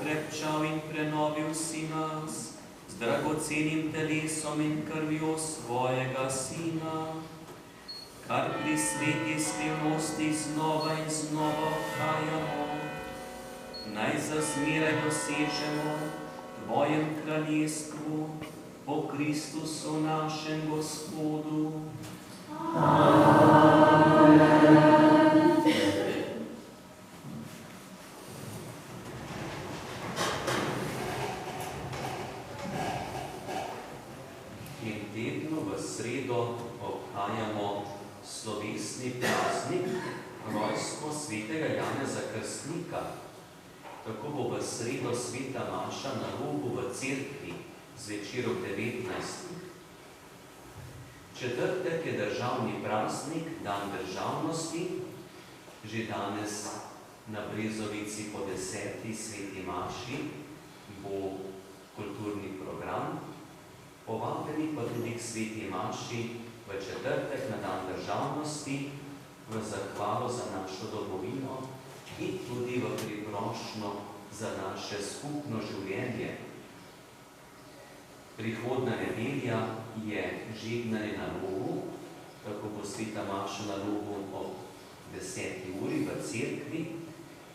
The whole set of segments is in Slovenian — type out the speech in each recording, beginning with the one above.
okrepčal in prenovil si nas z dragocenim telesom in krvjo svojega Sina, kar pri sveti skrivnosti znova in znova obhajamo, naj za zmeraj dosežemo Tvojem kraljestvu po Kristusu našem Gospodu. In tednu v sredo obhajamo slovesni praznik rojstvo svetega Janeza Krstnika. Tako bo v sredo sveta maša na Rogu v cerkvi zvečer ob 19. Četrtek je državni praznik, dan državnosti. Že danes na Brezovici po 10. sveti maši bo kulturni program. Povabljeni pa tudi k sveti maši v četrtek na dan državnosti v zahvalo za našo domovino in tudi v priprošnjo za naše skupno življenje. Prihodna nedelja je žegnanje na Rogu, tako bo sveta maša na Rogu ob 10. uri v cerkvi.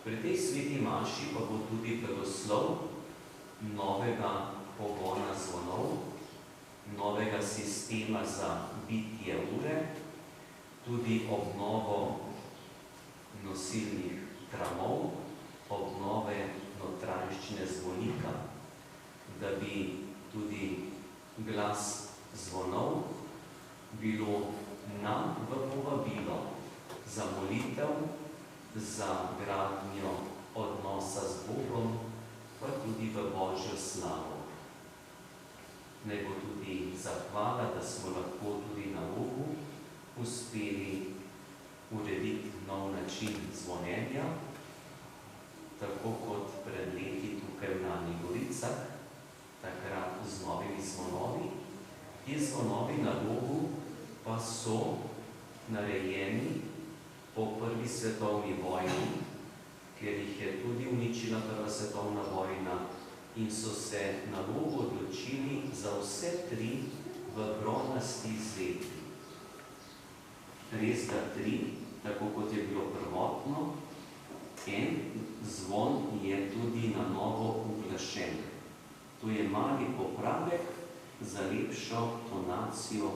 Pri tej sveti maši pa bo tudi blagoslov novega pogona zvonov, novega sistema za bitje ure, tudi obnovo nosilnih tramov, obnove notranjščine zvonika, da bi tudi glas zvonov bilo nam v povabilo za molitev, za gradnjo odnosa z Bogom, pa tudi v Božjo slavo. Naj bo tudi zahvala, da smo lahko tudi na Rogu uspeli urediti nov način zvonjenja, tako kot pred leti tukaj v Nani Goricah, takrat z novimi zvonovi. Ti zvonovi na Rogu pa so narejeni po prvi svetovni vojni, ker jih je tudi uničila prva svetovna vojna in so se na Rogu odločili za vse tri v bronasti zveti. Res da tri, tako kot je bilo prvotno, en zvon je tudi na novo uglašen. To je mali popravek za lepšo tonacijo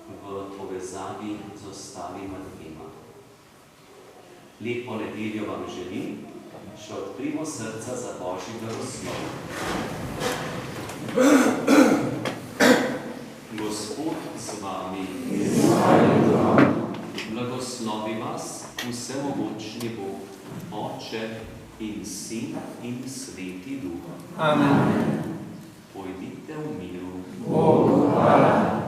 v povezavi z ostalima dvema. Lepo nedeljo vam želim, še odprimo srca za Božji blagoslov. Gospod z vami, blagoslovi vas vsemogočni Bog, Oče in Sin in Sveti Duh. Amen. Pojdite v miru. Bogu hvala.